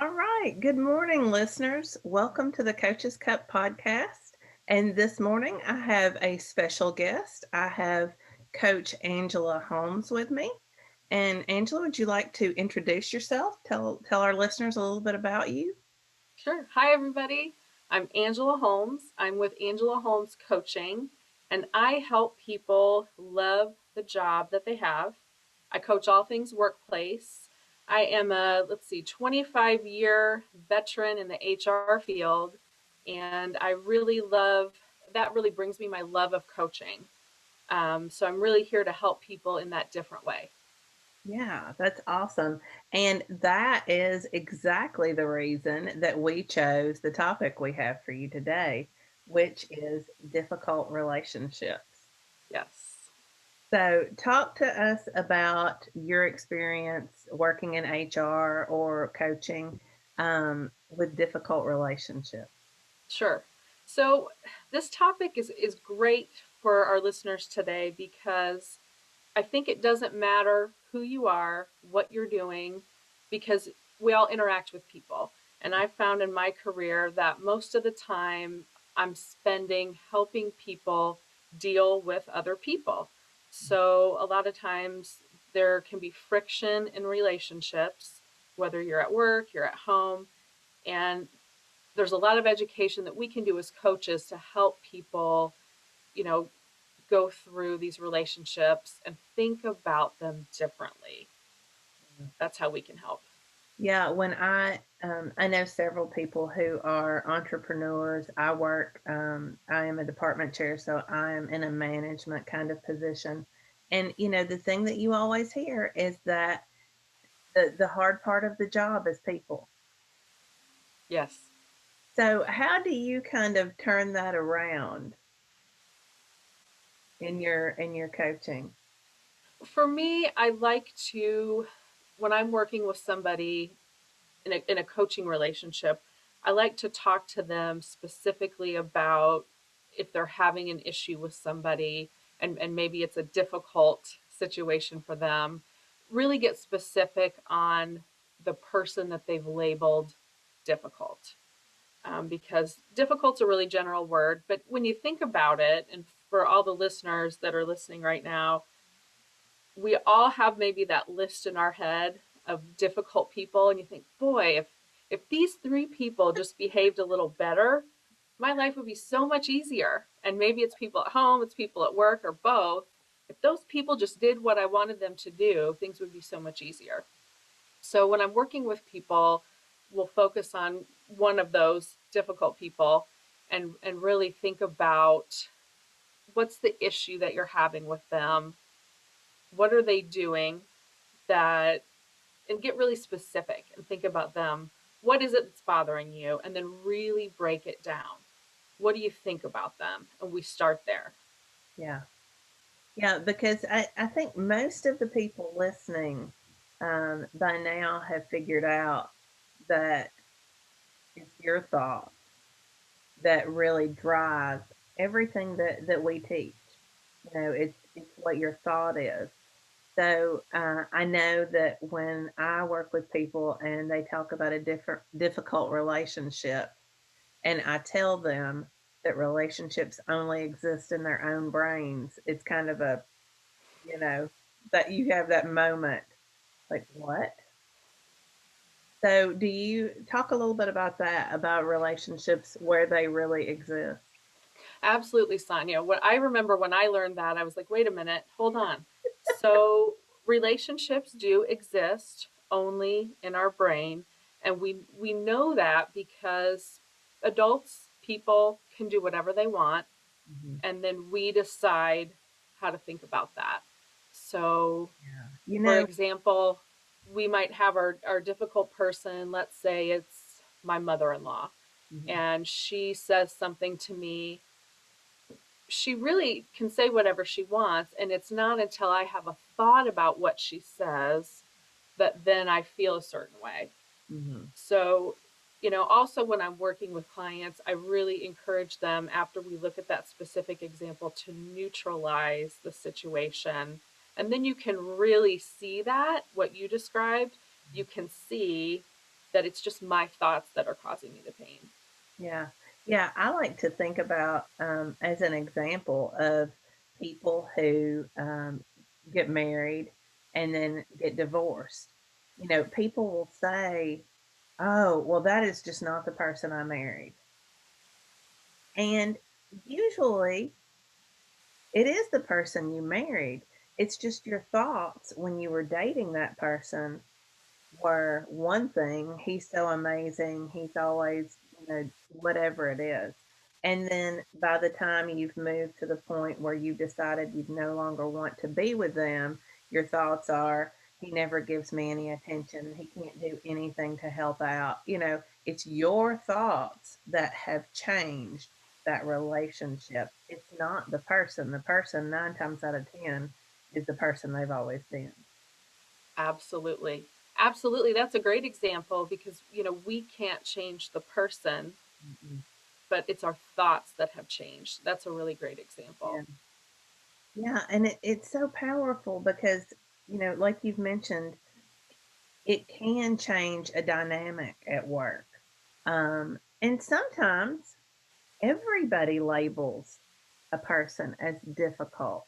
All right. Good morning, listeners. Welcome to the Coach's Cup podcast. And this morning I have a special guest. I have Coach Angela Holmes with me. And Angela, would you like to introduce yourself? Tell our listeners a little bit about you. Sure. Hi, everybody. I'm Angela Holmes. I'm with Angela Holmes Coaching, and I help people love the job that they have. I coach all things workplace. I am a, 25-year veteran in the HR field, and I really love that, really brings me my love of coaching. So I'm really here to help people in that different way. Yeah, that's awesome. And that is exactly the reason that we chose the topic we have for you today, which is difficult relationships. Yes. So, talk to us about your experience working in HR or coaching with difficult relationships. Sure. So this topic is great for our listeners today because I think it doesn't matter who you are, what you're doing, because we all interact with people. And I found in my career that most of the time I'm spending helping people deal with other people. So a lot of times there can be friction in relationships, whether you're at work, you're at home, and there's a lot of education that we can do as coaches to help people, you know, go through these relationships and think about them differently. That's how we can help. Yeah, when I know several people who are entrepreneurs. I work. I am a department chair, so I am in a management kind of position. And the thing that you always hear is that the hard part of the job is people. Yes. So, how do you kind of turn that around in your coaching? For me, I like to, when I'm working with somebody in a coaching relationship, I like to talk to them specifically about if they're having an issue with somebody and maybe it's a difficult situation for them. Really get specific on the person that they've labeled difficult. Because difficult's a really general word, but when you think about it, and for all the listeners that are listening right now, we all have maybe that list in our head of difficult people, and you think, boy, if these three people just behaved a little better, my life would be so much easier. And maybe it's people at home, it's people at work, or both. If those people just did what I wanted them to do, things would be so much easier. So when I'm working with people, we'll focus on one of those difficult people and really think about what's the issue that you're having with them, what are they doing that, and get really specific and think about them. What is it that's bothering you? And then really break it down. What do you think about them? And we start there. Yeah. Yeah, because I think most of the people listening by now have figured out that it's your thoughts that really drive everything that we teach. It's what your thought is. So I know that when I work with people and they talk about a different difficult relationship, and I tell them that relationships only exist in their own brains, it's kind of a you know, that you have that moment like, "What?" So, do you talk a little bit about that, about relationships where they really exist? Absolutely, Sonya. What I remember when I learned that, I was like, wait a minute, hold on. So relationships do exist only in our brain. And we know that because adults, people can do whatever they want. Mhm. And then we decide how to think about that. So, Yeah. for example, we might have our difficult person, let's say it's my mother in law, Mhm. and she says something to me. She really can say whatever she wants, and it's not until I have a thought about what she says that then I feel a certain way. Mhm. So, also when I'm working with clients, I really encourage them after we look at that specific example to neutralize the situation. And then you can really see that, what you described, you can see. that it's just my thoughts that are causing me the pain. Yeah. Yeah, I like to think about, as an example of people who, get married and then get divorced. You know, people will say, "Oh, well, that is just not the person I married." And usually it is the person you married. It's just your thoughts when you were dating that person were one thing. He's so amazing. He's always, whatever it is. And then by the time you've moved to the point where you decided you no longer want to be with them, your thoughts are, he never gives me any attention. He can't do anything to help out. It's your thoughts that have changed that relationship. It's not the person. The person, nine times out of 10, is the person they've always been. Absolutely. Absolutely. That's a great example because, we can't change the person, Mm-mm. but it's our thoughts that have changed. That's a really great Yeah. example. Yeah, and it's so powerful because, like you've mentioned, it can change a dynamic at work. And sometimes everybody labels a person as difficult.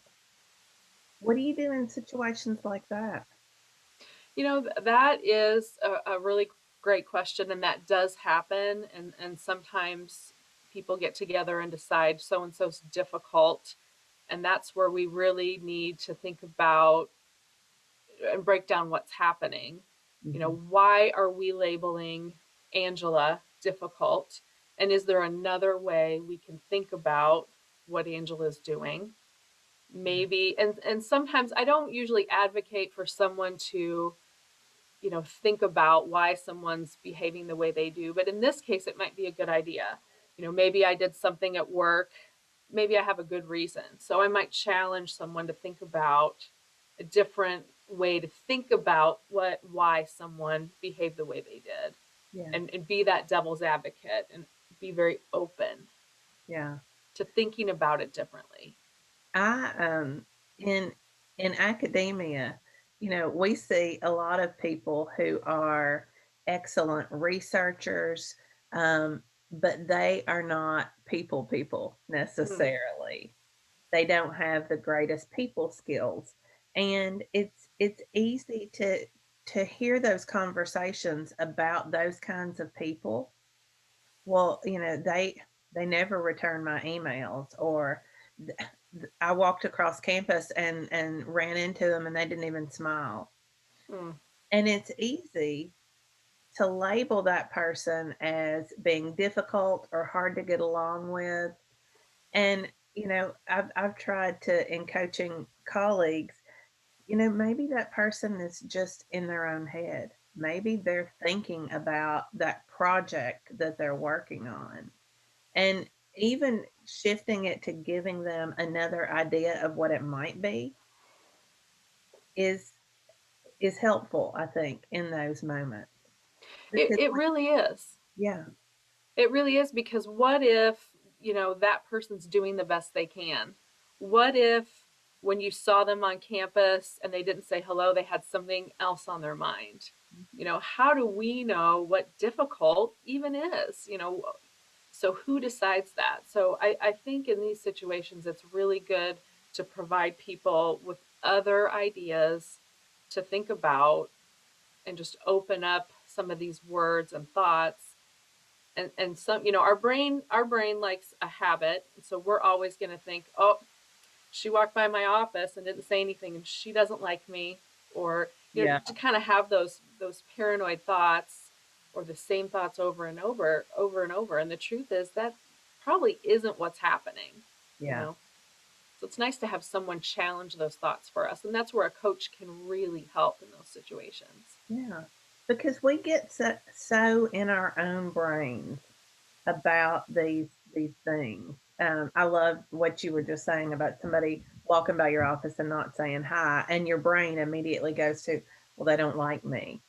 What do you do in situations like that? That is a really great question, and that does happen. And sometimes people get together and decide so and so's difficult. And that's where we really need to think about and break down what's happening. Hmm. Why are we labeling Angela difficult? And is there another way we can think about what Angela's doing? Maybe, and sometimes I don't usually advocate for someone to think about why someone's behaving the way they do. But in this case, it might be a good idea. Maybe I did something at work. Maybe I have a good reason. So I might challenge someone to think about a different way to think about why someone behaved the way they did, Yeah, and be that devil's advocate and be very open yeah. to thinking about it differently. I in in academia, we see a lot of people who are excellent researchers, but they are not people Mm. necessarily. They don't have the greatest people skills, and it's easy to hear those conversations about those kinds of people. Well, they never return my emails, or I walked across campus and ran into them and they didn't even smile. Mm. And it's easy to label that person as being difficult or hard to get along with. And I've tried to, in coaching colleagues, maybe that person is just in their own head. Maybe they're thinking about that project that they're working on. And even shifting it to giving them another idea of what it might be is is helpful, I think, in those moments. It, Because it really is. yeah, It really is, because what if, that person's doing the best they can? What if when you saw them on campus and they didn't say hello, they had something else on their mind? mhm, How do we know what difficult even is? So who decides that? So I think in these situations, it's really good to provide people with other ideas to think about and just open up some of these words and thoughts. And some, our brain likes a habit, so we're always going to think, oh, she walked by my office and didn't say anything and she doesn't like me. Or yeah, to kind of have those paranoid thoughts, or the same thoughts over and over and over. And the truth is that probably isn't what's happening you yeah, know so it's nice to have someone challenge those thoughts for us, and that's where a coach can really help in those situations. yeah. Because we get so in our own brains about these things. I love what you were just saying about somebody walking by your office and not saying hi, and your brain immediately goes to, well, they don't like me.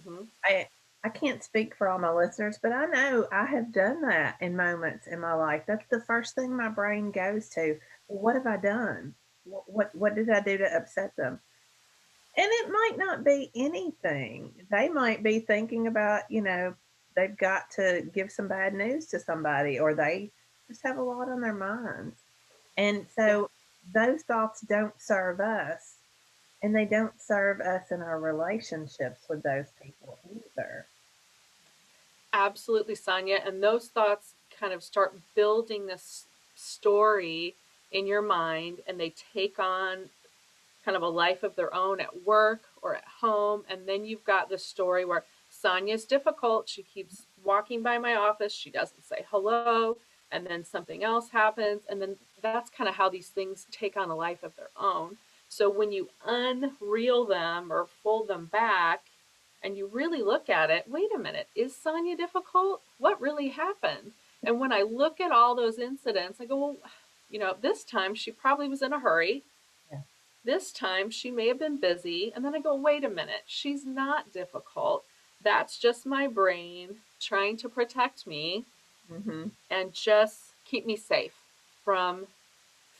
Hmm. I I can't speak for all my listeners, but I know I have done that in moments in my life. That's the first thing my brain goes to. Well, what have I done? What did I do to upset them? And it might not be anything. They might be thinking about, they've got to give some bad news to somebody, or they just have a lot on their minds. And Yeah. so those thoughts don't serve us, and they don't serve us in our relationships with those people either. Absolutely, Sonya. And those thoughts kind of start building this story in your mind, and they take on kind of a life of their own at work or at home. And then you've got this story where Sonya's difficult. She keeps walking by my office. She doesn't say hello. And then something else happens. And then that's kind of how these things take on a life of their own. So when you unreel them or fold them back and you really look at it, wait a minute, is Sonya difficult? What really happened? And when I look at all those incidents, I go, well, this time she probably was in a hurry. Yeah. This time she may have been busy. And then I go, wait a minute, she's not difficult. That's just my brain trying to protect me Hmm. and just keep me safe from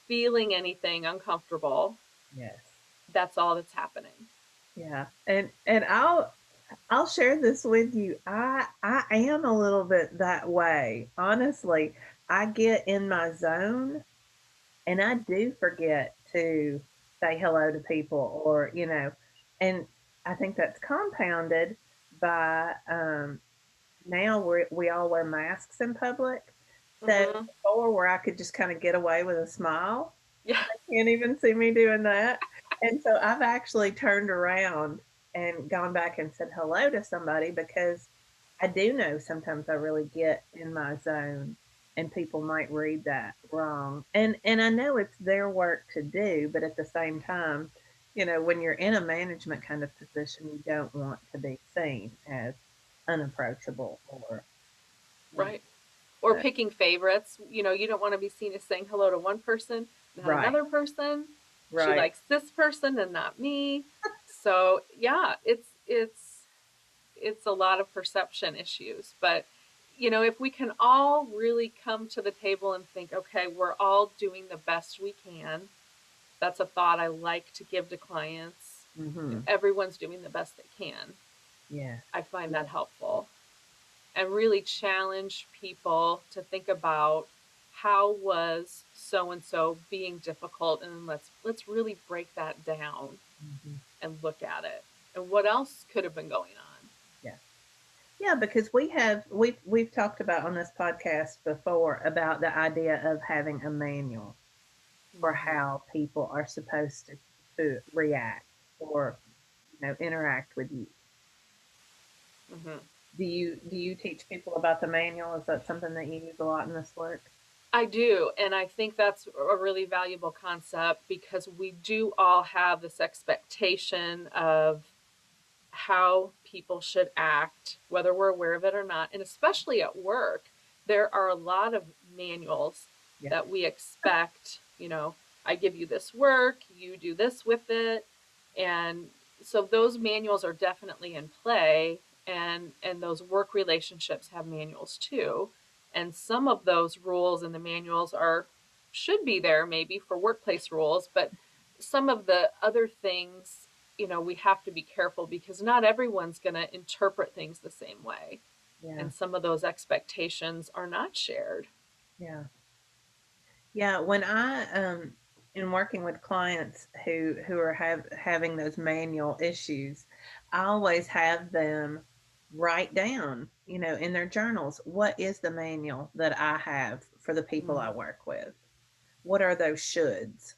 feeling anything uncomfortable. Yes. That's all that's happening. Yeah. And I'll share this with you. I am a little bit that way. Honestly, I get in my zone and I do forget to say hello to people, or, and I think that's compounded by now we all wear masks in public. So Mm-hmm. before, where I could just kind of get away with a smile, Yeah. can't even see me doing that. And so I've actually turned around and gone back and said hello to somebody, because I do know sometimes I really get in my zone and people might read that wrong. And I know it's their work to do, but at the same time, when you're in a management kind of position, you don't want to be seen as unapproachable, or you know, Right. Or so, picking favorites. You don't want to be seen as saying hello to one person, not right, another person. She right. likes this person and not me. So yeah, it's a lot of perception issues. But if we can all really come to the table and think, okay, we're all doing the best we can. That's a thought I like to give to clients. Hmm. Everyone's doing the best they can. Yes. I find that Yes. helpful, and really challenge people to think about how was so and so being difficult, and let's really break that down Hmm. and look at it and what else could have been going on. Yeah. Yeah, because we've talked about on this podcast before about the idea of having a manual for Mm-hmm. how people are supposed to react, or interact with you. Mm-hmm. Do you teach people about the manual? Is that something that you use a lot in this work? I do, and I think that's a really valuable concept because we do all have this expectation of how people should act, whether we're aware of it or not. And especially at work, there are a lot of manuals Yeah. that we expect. I give you this work, you do this with it. And so those manuals are definitely in play. And those work relationships have manuals too. And some of those rules in the manuals are should be there maybe for workplace rules, but some of the other things, we have to be careful because not everyone's going to interpret things the same way. Yeah. And some of those expectations are not shared. Yeah. Yeah, when I in working with clients who are having those manual issues, I always have them write down, in their journals, what is the manual that I have for the people Mm, I work with? What are those shoulds?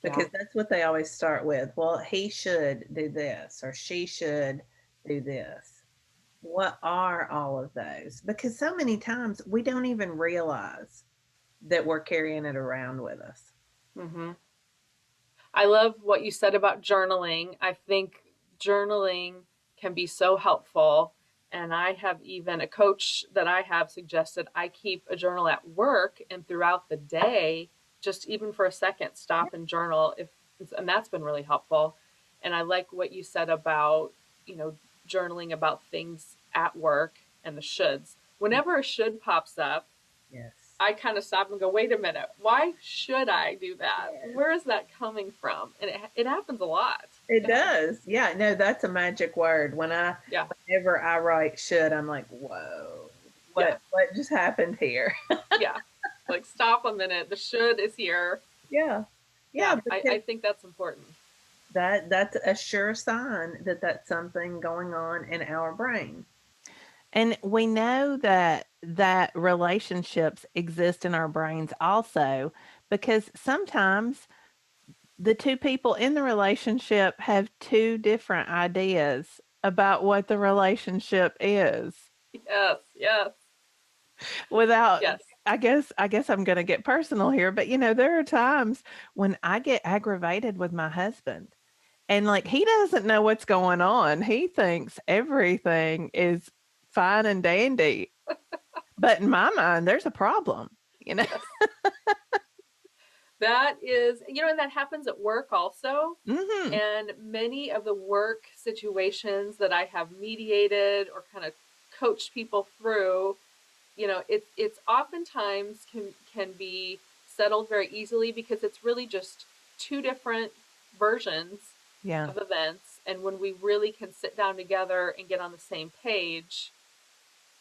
yeah. Because that's what they always start with. Well, he should do this, or she should do this. What are all of those? Because so many times we don't even realize that we're carrying it around with us. Hmm. I love what you said about journaling. I think journaling can be so helpful. And I have even a coach that I have suggested I keep a journal at work and throughout the day, just even for a second, Yeah. stop and journal. And that's been really helpful. And I like what you said about, you know, journaling about things at work and the shoulds. Whenever a should pops up, Yes. I kind of stop and go, wait a minute, why should I do that? Yes. Where is that coming from? And it happens a lot. It Go ahead. does. Yeah, no, that's a magic word. Yeah. Whenever I write should, I'm like, "Whoa, Yeah. what just happened here?" Yeah. Like, stop a minute. The should is here. Yeah. Yeah, Yeah. I because think that's important. that's a sure sign that that's something going on in our brain. And we know that relationships exist in our brains also because sometimes the two people in the relationship have two different ideas about what the relationship is. Yes. Yes. Without Yes. I guess I'm going to get personal here, but there are times when I get aggravated with my husband and like he doesn't know what's going on. He thinks everything is fine and dandy. But in my mind there's a problem, you know. Yes. That is, and that happens at work also. Mhm. And many of the work situations that I have mediated or kind of coached people through, it's oftentimes can be settled very easily because it's really just two different versions Yeah. of events. And when we really can sit down together and get on the same page,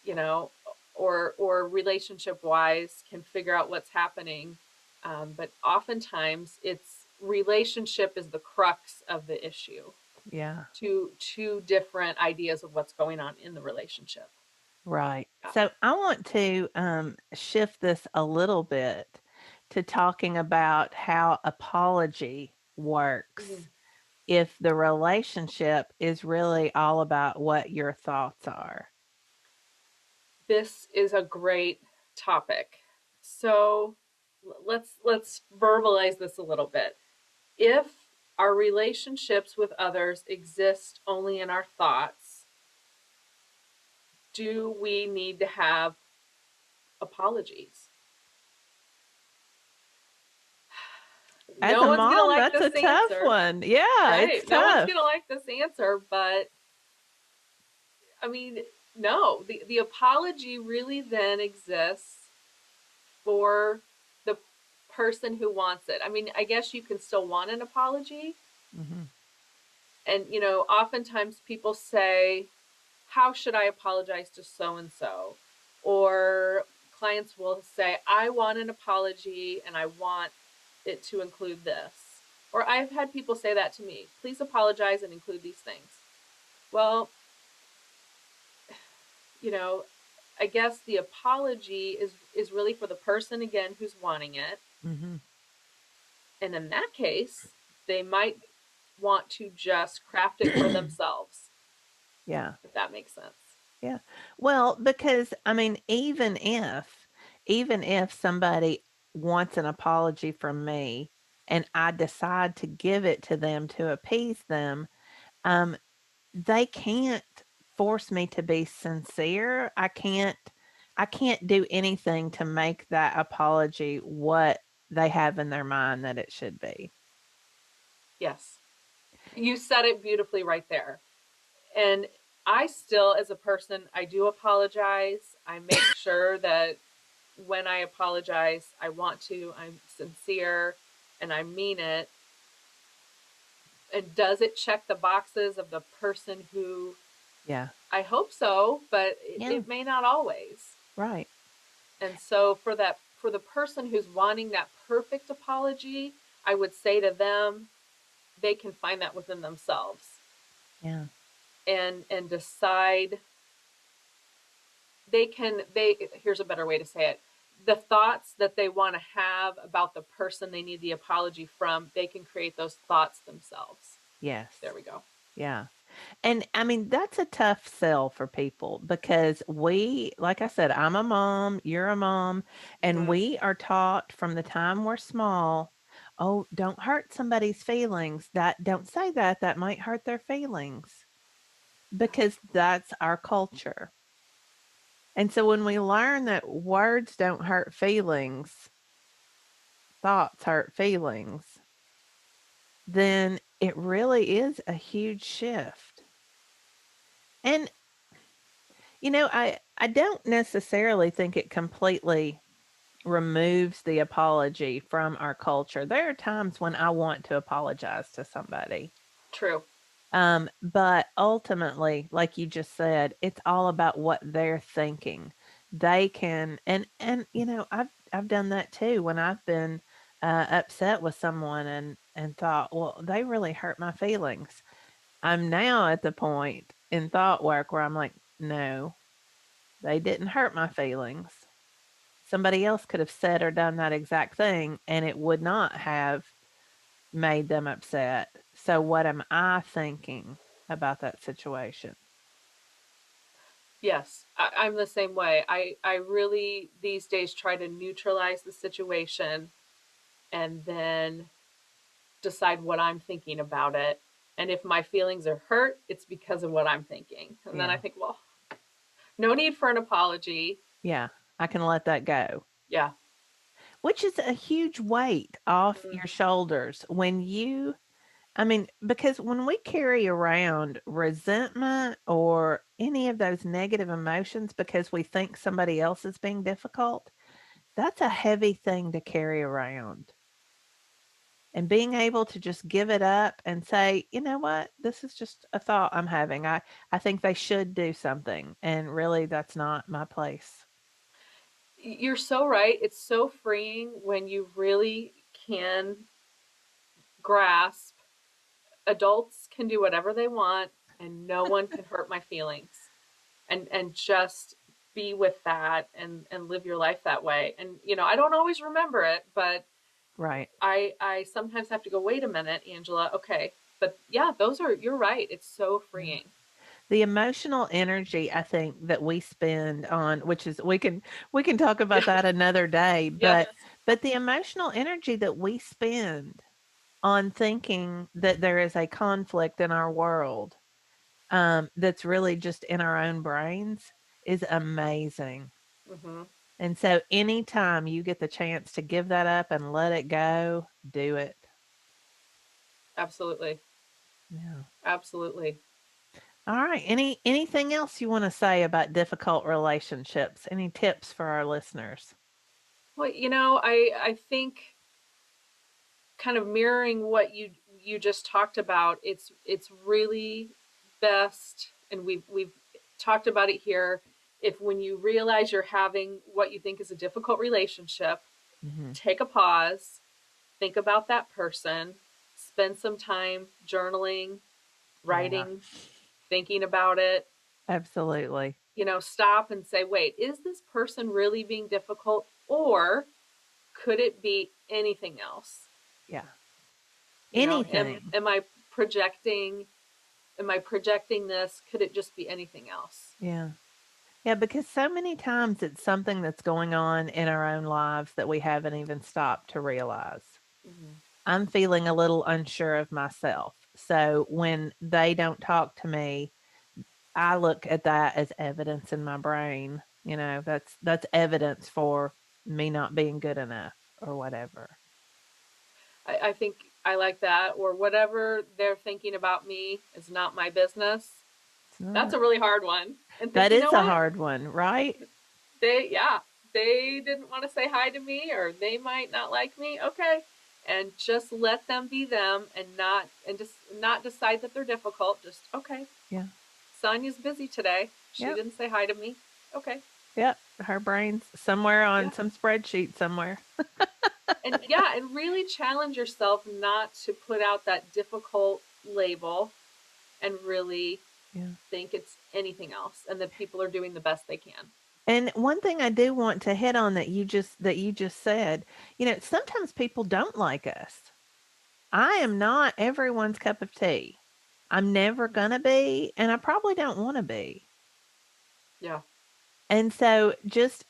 you know, or relationship wise can figure out what's happening. But oftentimes it's relationship is the crux of the issue. Yeah. Two different ideas of what's going on in the relationship. Right. Yeah. So I want to shift this a little bit to talking about how apology Mhm. works if the relationship is really all about what your thoughts are. This is a great topic. So let's verbalize this a little bit. If our relationships with others exist only in our thoughts, do we need to have apologies? As No a one's gonna mom, like that's a this tough answer, one. Yeah, it's right? No one's tough. gonna like this answer, but I mean, no. The apology really then exists for the person who wants it. I mean, I guess you can still want an apology. Mhm. And, oftentimes people say, how should I apologize to so and so? Or clients will say, I want an apology and I want it to include this. Or I've had people say that to me, please apologize and include these things. Well, you know, I guess the apology is really for the person again who's wanting it. Mhm. And in that case, they might want to just craft it for themselves, Yeah. if that makes sense. Yeah. Well, because I mean, even if somebody wants an apology from me and I decide to give it to them to appease them, um, they can't force me to be sincere. I can't do anything to make that apology what they have in their mind that it should be. Yes. You said it beautifully right there. And I still, as a person, I do apologize. I make sure that when I apologize, I'm sincere, and I mean it. And does it check the boxes of the person who Yeah. I hope so, but Yeah. it may not always. Right. And so for the person who's wanting that perfect apology, I would say to them, they can find that within themselves Yeah. and decide they here's a better way to say it. The thoughts that they want to have about the person they need the apology from, they can create those thoughts themselves. Yes. There we go. Yeah. And I mean, that's a tough sell for people because like I said, I'm a mom, you're a mom, and Mm-hmm. we are taught from the time we're small, oh, don't hurt somebody's feelings. Don't say that. That might hurt their feelings because that's our culture. And so when we learn that words don't hurt feelings, thoughts hurt feelings, then it really is a huge shift. And I don't necessarily think it completely removes the apology from our culture. There are times when I want to apologize to somebody. True. But ultimately, like you just said, it's all about what they're thinking. They can, and I've done that too when I've been upset with someone and thought, well, they really hurt my feelings. I'm now at the point in thought work where I'm like, no, they didn't hurt my feelings. Somebody else could have said or done that exact thing, and it would not have made them upset. So, what am I thinking about that situation? Yes, I'm the same way. I really these days try to neutralize the situation and then decide what I'm thinking about it. And if my feelings are hurt, it's because of what I'm thinking. And then I Yeah. think, well, no need for an apology. Yeah. I can let that go, Yeah. which is a huge weight off Mm, your shoulders when you, I mean, because when we carry around resentment or any of those negative emotions because we think somebody else is being difficult, that's a heavy thing to carry around. And being able to just give it up and say, you know what, this is just a thought I'm having. I think they should do something. And really, that's not my place. you're so right. It's so freeing when you really can grasp adults can do whatever they want and no one can hurt my feelings. And just be with that and live your life that way. And I don't always remember it, but Right. I sometimes have to go, wait a minute, Angela. Okay. But yeah, you're right. It's so Yeah. freeing. The emotional energy I think that we spend on, which is we can talk about Yeah. that another day, Yes. but the emotional energy that we spend on thinking that there is a conflict in our world, that's really just in our own brains is amazing. Mm-hmm. And so anytime you get the chance to give that up and let it go, do it. Absolutely. Yeah. Absolutely. All right. Anything else you want to say about difficult relationships? Any tips for our listeners? Well, I think kind of mirroring what you just talked about, it's really best, and we've talked about it here. If when you realize you're having what you think is a difficult relationship, Hmm. take a pause, think about that person, spend some time journaling, Yeah, writing, thinking about it. absolutely. Stop and say, wait, is this person really being difficult, or could it be anything else? Yeah. Am Anything. am I projecting? Am I projecting this? Could it just be anything else? Yeah. Yeah, because so many times it's something that's going on in our own lives that we haven't even stopped to realize. Mm-hmm. I'm feeling a little unsure of myself. So when they don't talk to me, I look at that as evidence in my brain. That's evidence for me not being good enough or whatever. I think I like that. Or whatever they're thinking about me is not my business. It's That's not. a really hard one. And think, That you is know a what? hard one, right? Yeah, they didn't want to say hi to me, or they might not like me. Okay. And just let them be them, and just not decide that they're difficult. Just okay. Yeah. Sonya's busy today. She Yep. didn't say hi to me. Okay. Yep. Her brain's somewhere on Yeah. some spreadsheet somewhere. And yeah, and really challenge yourself not to put out that difficult label, and really Yeah. think it's anything else, and that people are doing the best they can. And one thing I do want to hit on that you just said, sometimes people don't like us. I am not everyone's cup of tea. I'm never gonna be, and I probably don't want to be. Yeah. And so just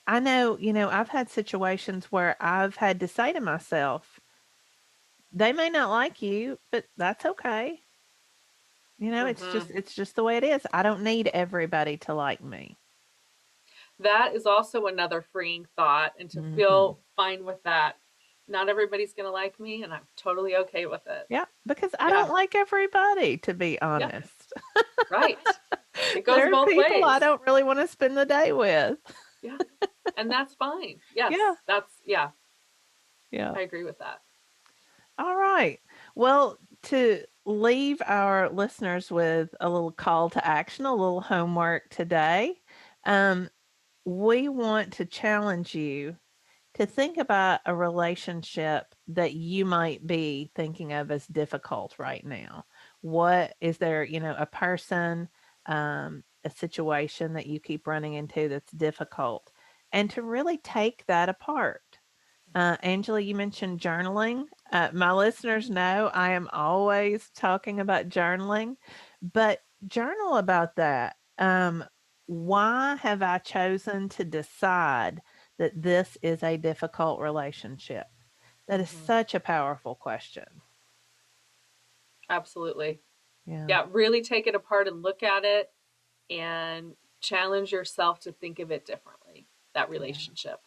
I know, I've had situations where I've had to say to myself, they may not like you, but that's okay. It's Mm-hmm. just the way it is. I don't need everybody to like me. That is also another freeing thought, and to Mhm. feel fine with that. Not everybody's going to like me, and I'm totally okay with it. Yeah, because I Yeah. don't like everybody, to be Yeah. honest. Right. It goes There are both people I ways. don't really want to spend the day with. Yeah. And that's fine. Yeah, Yes. Yeah. yeah. I agree with that. All right. Well, to leave our listeners with a little call to action, a little homework today. Um, we want to challenge you to think about a relationship that you might be thinking of as difficult right now. What is there, a person, a situation that you keep running into that's difficult, and to really take that apart. Angela, you mentioned journaling. My listeners know I am always talking about journaling, but journal about that. Why have I chosen to decide that this is a difficult relationship? That is Hmm. such a powerful question. Absolutely. Yeah. Yeah, really take it apart and look at it and challenge yourself to think of it differently, that Yeah. relationship.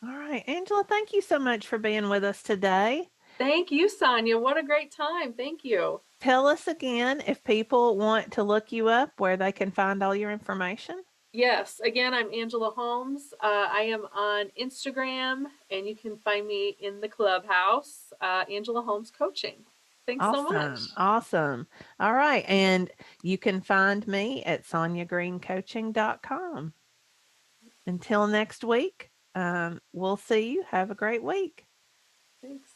All right. Angela, thank you so much for being with us today. Thank you, Sonya. What a great time. Thank you. Tell us again if people want to look you up where they can find all your information. Yes, again, I'm Angela Holmes. I am on Instagram, and you can find me in the clubhouse, Angela Holmes Coaching. Thanks so Awesome. much. Awesome. All right. And you can find me at sonyagreencoaching.com. Until next week, we'll see you. Have a great week. Thanks.